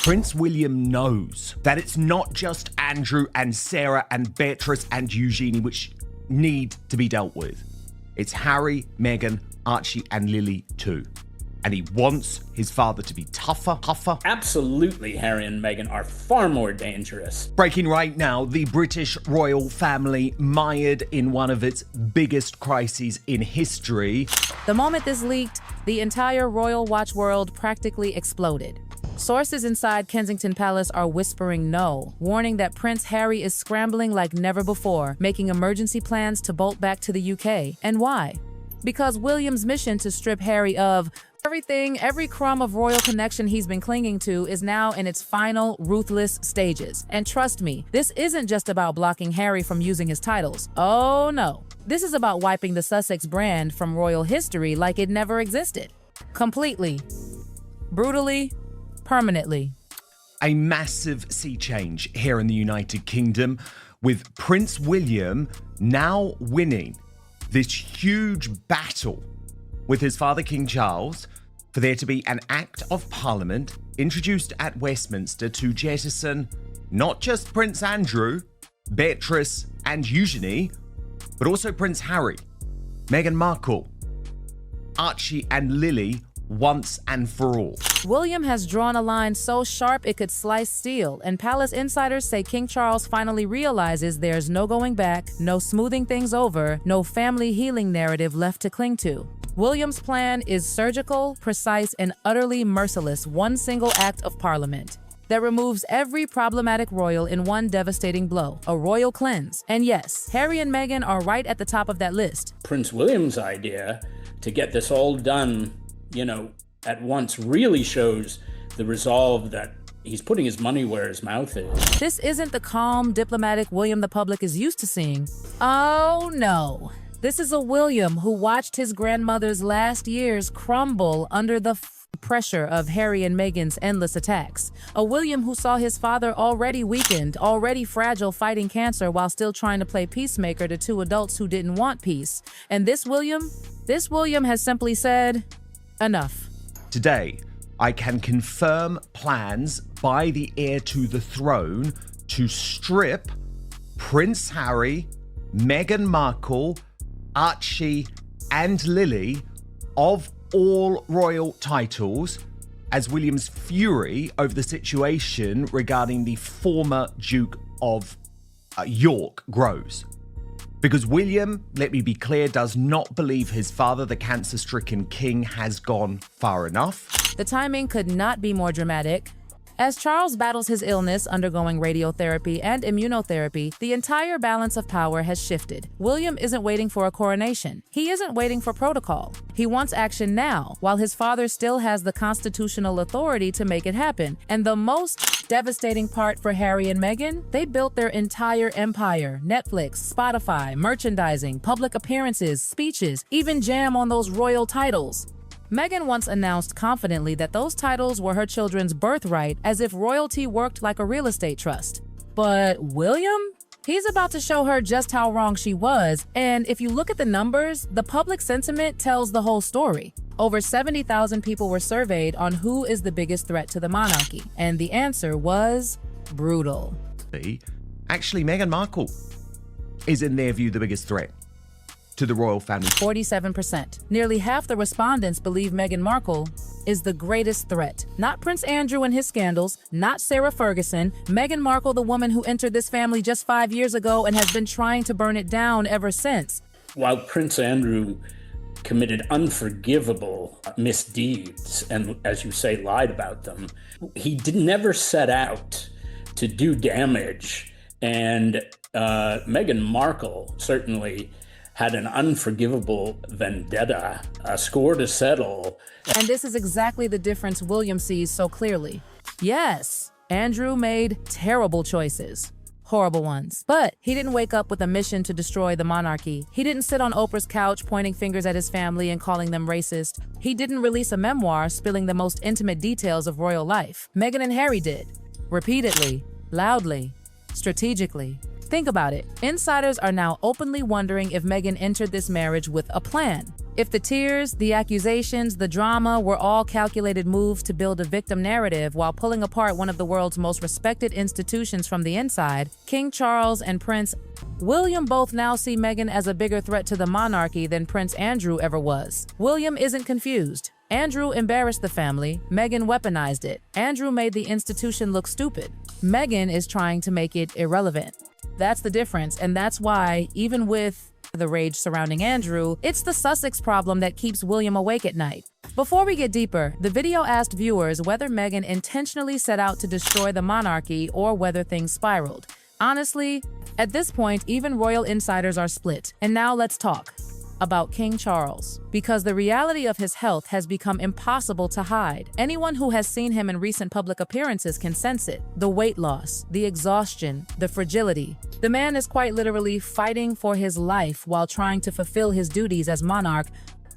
Prince William knows that it's not just Andrew and Sarah and Beatrice and Eugenie which need to be dealt with. It's Harry, Meghan, Archie and Lily too. And he wants his father to be tougher. Absolutely, Harry and Meghan are far more dangerous. Breaking right now, the British royal family mired in one of its biggest crises in history. The moment this leaked, the entire royal watch world practically exploded. Sources inside Kensington Palace are whispering no, warning that Prince Harry is scrambling like never before, making emergency plans to bolt back to the UK. And why? Because William's mission to strip Harry of everything, every crumb of royal connection he's been clinging to is now in its final, ruthless stages. And trust me, this isn't just about blocking Harry from using his titles. Oh no. This is about wiping the Sussex brand from royal history like it never existed. Completely. Brutally. Permanently. A massive sea change here in the United Kingdom, with Prince William now winning this huge battle with his father King Charles for there to be an Act of Parliament introduced at Westminster to jettison not just Prince Andrew, Beatrice and Eugenie, but also Prince Harry, Meghan Markle, Archie and Lily once and for all. William has drawn a line so sharp it could slice steel, and palace insiders say King Charles finally realizes there's no going back, no smoothing things over, no family healing narrative left to cling to. William's plan is surgical, precise, and utterly merciless, one single act of parliament that removes every problematic royal in one devastating blow, a royal cleanse. And yes, Harry and Meghan are right at the top of that list. Prince William's idea to get this all done, at once really shows the resolve that he's putting his money where his mouth is. This isn't the calm, diplomatic William the public is used to seeing. Oh no. This is a William who watched his grandmother's last years crumble under the pressure of Harry and Meghan's endless attacks. A William who saw his father already weakened, already fragile, fighting cancer while still trying to play peacemaker to two adults who didn't want peace. And this William has simply said, enough. Today, I can confirm plans by the heir to the throne to strip Prince Harry, Meghan Markle, Archie and Lily of all royal titles as William's fury over the situation regarding the former Duke of York grows. Because William, let me be clear, does not believe his father, the cancer-stricken king, has gone far enough. The timing could not be more dramatic. As Charles battles his illness, undergoing radiotherapy and immunotherapy, the entire balance of power has shifted. William isn't waiting for a coronation. He isn't waiting for protocol. He wants action now, while his father still has the constitutional authority to make it happen. And the most devastating part for Harry and Meghan, they built their entire empire. Netflix, Spotify, merchandising, public appearances, speeches, even jam on those royal titles. Meghan once announced confidently that those titles were her children's birthright, as if royalty worked like a real estate trust. But William? He's about to show her just how wrong she was, and if you look at the numbers, the public sentiment tells the whole story. Over 70,000 people were surveyed on who is the biggest threat to the monarchy, and the answer was brutal. Actually, Meghan Markle is, in their view, the biggest threat to the royal family. 47%. Nearly half the respondents believe Meghan Markle is the greatest threat. Not Prince Andrew and his scandals, not Sarah Ferguson, Meghan Markle, the woman who entered this family just 5 years ago and has been trying to burn it down ever since. While Prince Andrew committed unforgivable misdeeds and, as you say, lied about them, he never set out to do damage. And Meghan Markle certainly had an unforgivable vendetta, a score to settle. And this is exactly the difference William sees so clearly. Yes, Andrew made terrible choices. Horrible ones. But he didn't wake up with a mission to destroy the monarchy. He didn't sit on Oprah's couch pointing fingers at his family and calling them racist. He didn't release a memoir spilling the most intimate details of royal life. Meghan and Harry did. Repeatedly, loudly, strategically. Think about it. Insiders are now openly wondering if Meghan entered this marriage with a plan. If the tears, the accusations, the drama were all calculated moves to build a victim narrative while pulling apart one of the world's most respected institutions from the inside, King Charles and Prince William both now see Meghan as a bigger threat to the monarchy than Prince Andrew ever was. William isn't confused. Andrew embarrassed the family, Meghan weaponized it. Andrew made the institution look stupid. Meghan is trying to make it irrelevant. That's the difference, and that's why, even with the rage surrounding Andrew, it's the Sussex problem that keeps William awake at night. Before we get deeper, the video asked viewers whether Meghan intentionally set out to destroy the monarchy or whether things spiraled. Honestly, at this point, even royal insiders are split. And now let's talk about King Charles, because the reality of his health has become impossible to hide. Anyone who has seen him in recent public appearances can sense it. The weight loss, the exhaustion, the fragility. The man is quite literally fighting for his life while trying to fulfill his duties as monarch,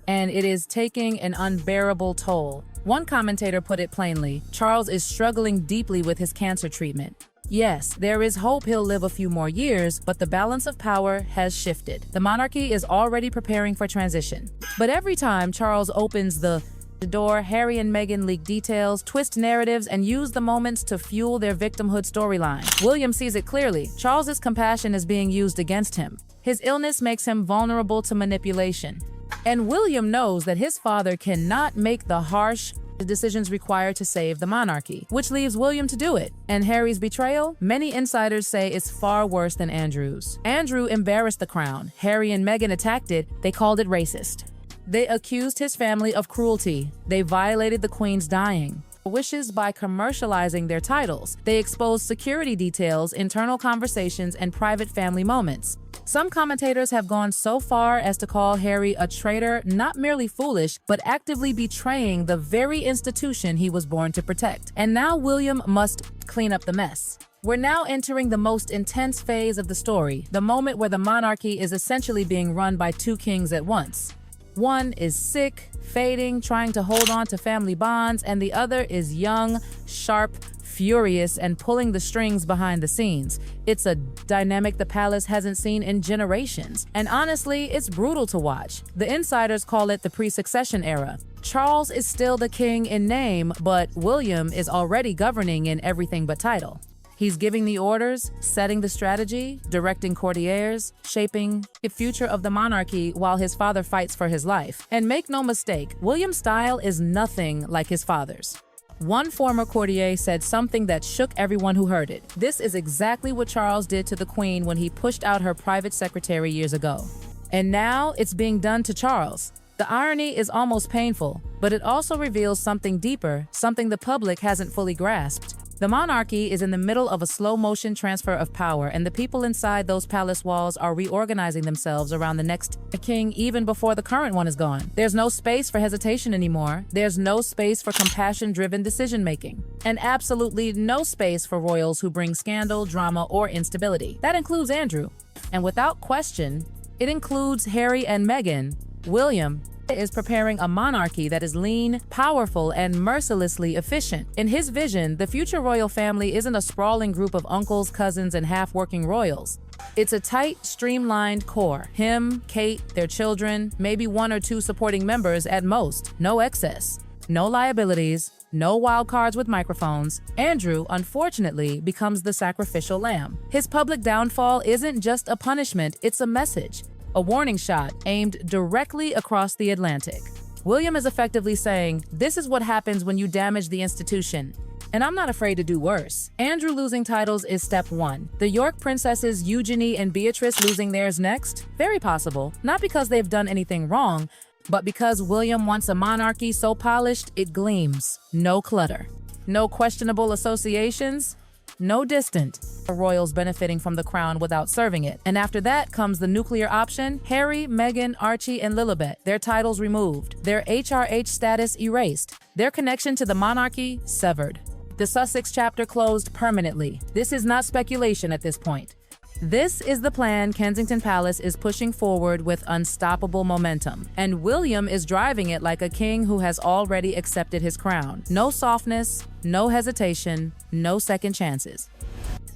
and it is taking an unbearable toll. One commentator put it plainly, Charles is struggling deeply with his cancer treatment. Yes, there is hope he'll live a few more years, but the balance of power has shifted. The monarchy is already preparing for transition. But every time Charles opens the door, Harry and Meghan leak details, twist narratives, and use the moments to fuel their victimhood storyline. William sees it clearly. Charles's compassion is being used against him. His illness makes him vulnerable to manipulation. And William knows that his father cannot make the harsh decisions required to save the monarchy, which leaves William to do it. And Harry's betrayal? Many insiders say it's far worse than Andrew's. Andrew embarrassed the crown. Harry and Meghan attacked it. They called it racist. They accused his family of cruelty. They violated the Queen's dying wishes by commercializing their titles. They exposed security details, internal conversations, and private family moments. Some commentators have gone so far as to call Harry a traitor, not merely foolish, but actively betraying the very institution he was born to protect. And now William must clean up the mess. We're now entering the most intense phase of the story, the moment where the monarchy is essentially being run by two kings at once. One is sick, fading, trying to hold on to family bonds, and the other is young, sharp, furious, and pulling the strings behind the scenes. It's a dynamic the palace hasn't seen in generations. And honestly, it's brutal to watch. The insiders call it the pre-succession era. Charles is still the king in name, but William is already governing in everything but title. He's giving the orders, setting the strategy, directing courtiers, shaping the future of the monarchy while his father fights for his life. And make no mistake, William's style is nothing like his father's. One former courtier said something that shook everyone who heard it. This is exactly what Charles did to the Queen when he pushed out her private secretary years ago. And now it's being done to Charles. The irony is almost painful, but it also reveals something deeper, something the public hasn't fully grasped. The monarchy is in the middle of a slow-motion transfer of power, and the people inside those palace walls are reorganizing themselves around the next king even before the current one is gone. There's no space for hesitation anymore. There's no space for compassion-driven decision-making. And absolutely no space for royals who bring scandal, drama, or instability. That includes Andrew. And without question, it includes Harry and Meghan. William is preparing a monarchy that is lean, powerful, and mercilessly efficient. In his vision, the future royal family isn't a sprawling group of uncles, cousins, and half-working royals. It's a tight, streamlined core. Him, Kate, their children, maybe one or two supporting members at most. No excess, no liabilities, no wild cards with microphones. Andrew, unfortunately, becomes the sacrificial lamb. His public downfall isn't just a punishment, it's a message. A warning shot aimed directly across the Atlantic. William is effectively saying, this is what happens when you damage the institution. And I'm not afraid to do worse. Andrew losing titles is step one. The York princesses Eugenie and Beatrice losing theirs next? Very possible. Not because they've done anything wrong, but because William wants a monarchy so polished it gleams. No clutter. No questionable associations. No distant royals benefiting from the crown without serving it. And after that comes the nuclear option: Harry, Meghan, Archie, and Lilibet. Their titles removed, their HRH status erased, their connection to the monarchy severed. The Sussex chapter closed permanently. This is not speculation at this point. This is the plan Kensington Palace is pushing forward with unstoppable momentum. And William is driving it like a king who has already accepted his crown. No softness, no hesitation, no second chances.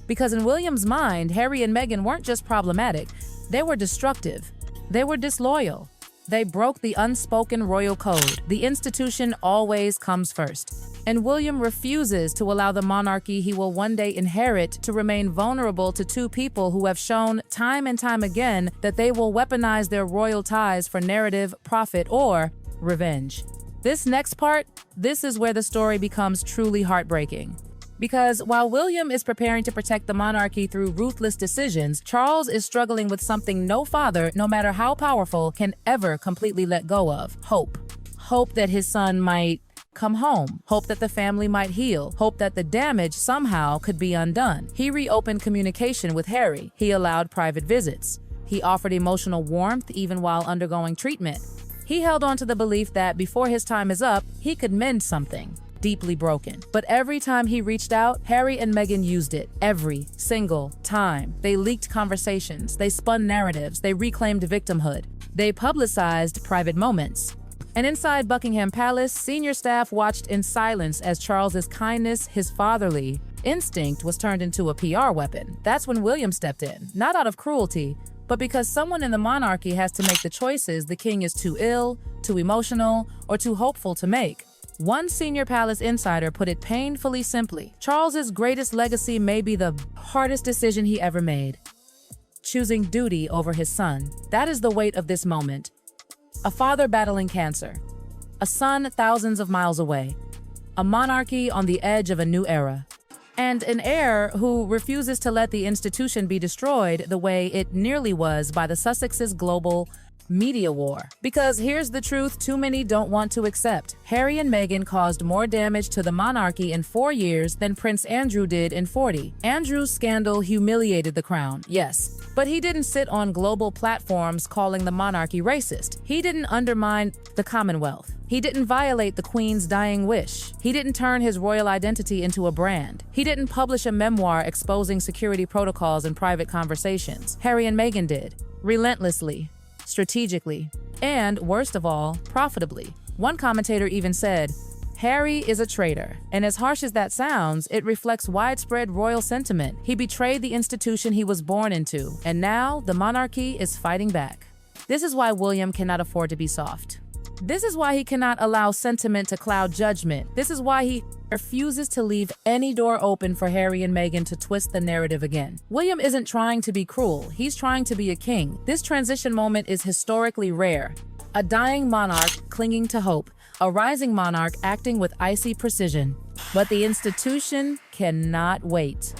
Because in William's mind, Harry and Meghan weren't just problematic, they were destructive. They were disloyal. They broke the unspoken royal code. The institution always comes first. And William refuses to allow the monarchy he will one day inherit to remain vulnerable to two people who have shown time and time again that they will weaponize their royal ties for narrative, profit, or revenge. This next part, this is where the story becomes truly heartbreaking. Because while William is preparing to protect the monarchy through ruthless decisions, Charles is struggling with something no father, no matter how powerful, can ever completely let go of: hope. Hope that his son might come home, hope that the family might heal, hope that the damage somehow could be undone. He reopened communication with Harry. He allowed private visits. He offered emotional warmth even while undergoing treatment. He held on to the belief that before his time is up, he could mend something deeply broken. But every time he reached out, Harry and Meghan used it. Every single time. They leaked conversations, they spun narratives, they reclaimed victimhood. They publicized private moments. And inside Buckingham Palace, senior staff watched in silence as Charles's kindness, his fatherly instinct, was turned into a PR weapon. That's when William stepped in, not out of cruelty, but because someone in the monarchy has to make the choices the king is too ill, too emotional, or too hopeful to make. One senior palace insider put it painfully simply: Charles's greatest legacy may be the hardest decision he ever made. Choosing duty over his son. That is the weight of this moment. A father battling cancer. A son thousands of miles away. A monarchy on the edge of a new era. And an heir who refuses to let the institution be destroyed the way it nearly was by the Sussex's global media war. Because here's the truth too many don't want to accept. Harry and Meghan caused more damage to the monarchy in 4 years than Prince Andrew did in 40. Andrew's scandal humiliated the crown, yes, but he didn't sit on global platforms calling the monarchy racist. He didn't undermine the Commonwealth. He didn't violate the Queen's dying wish. He didn't turn his royal identity into a brand. He didn't publish a memoir exposing security protocols and private conversations. Harry and Meghan did, relentlessly, strategically, and, worst of all, profitably. One commentator even said, "Harry is a traitor." And as harsh as that sounds, it reflects widespread royal sentiment. He betrayed the institution he was born into, and now the monarchy is fighting back. This is why William cannot afford to be soft. This is why he cannot allow sentiment to cloud judgment. This is why he refuses to leave any door open for Harry and Meghan to twist the narrative again. William isn't trying to be cruel. He's trying to be a king. This transition moment is historically rare. A dying monarch clinging to hope. A rising monarch acting with icy precision. But the institution cannot wait.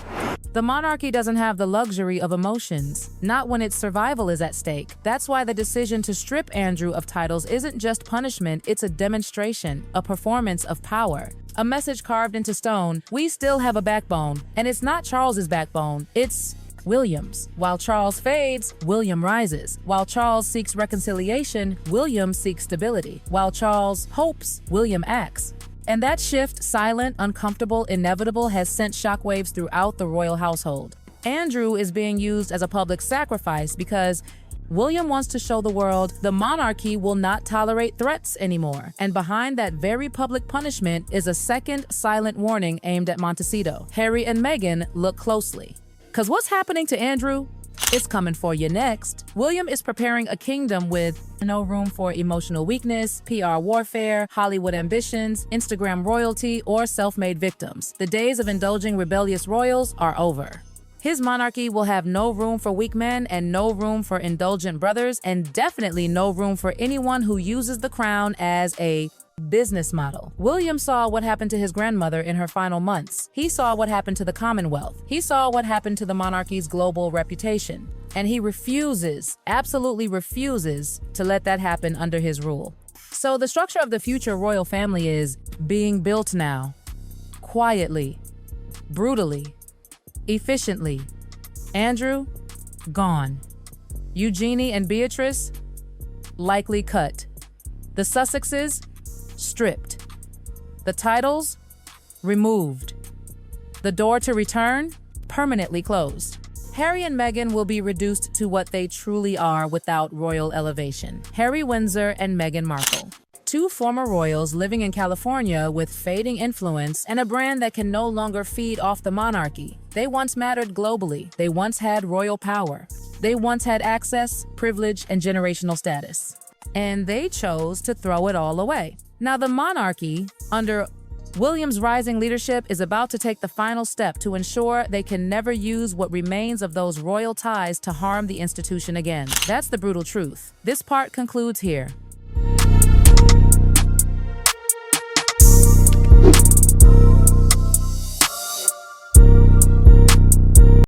The monarchy doesn't have the luxury of emotions, not when its survival is at stake. That's why the decision to strip Andrew of titles isn't just punishment, it's a demonstration, a performance of power. A message carved into stone: we still have a backbone, and it's not Charles's backbone, it's William's. While Charles fades, William rises. While Charles seeks reconciliation, William seeks stability. While Charles hopes, William acts. And that shift, silent, uncomfortable, inevitable, has sent shockwaves throughout the royal household. Andrew is being used as a public sacrifice because William wants to show the world the monarchy will not tolerate threats anymore. And behind that very public punishment is a second silent warning aimed at Montecito. Harry and Meghan, look closely. Because what's happening to Andrew? It's coming for you next. William is preparing a kingdom with no room for emotional weakness, PR warfare, Hollywood ambitions, Instagram royalty, or self-made victims. The days of indulging rebellious royals are over. His monarchy will have no room for weak men and no room for indulgent brothers, and definitely no room for anyone who uses the crown as a business model. William saw what happened to his grandmother in her final months. He saw what happened to the Commonwealth. He saw what happened to the monarchy's global reputation. And he refuses, absolutely refuses, to let that happen under his rule. So the structure of the future royal family is being built now. Quietly, brutally, efficiently. Andrew, gone. Eugenie and Beatrice, likely cut. The Sussexes, stripped. The titles, removed. The door to return, permanently closed. Harry and Meghan will be reduced to what they truly are without royal elevation. Harry Windsor and Meghan Markle. Two former royals living in California with fading influence and a brand that can no longer feed off the monarchy. They once mattered globally. They once had royal power. They once had access, privilege, and generational status. and they chose to throw it all away. Now, the monarchy, under William's rising leadership, is about to take the final step to ensure they can never use what remains of those royal ties to harm the institution again. That's the brutal truth. This part concludes here.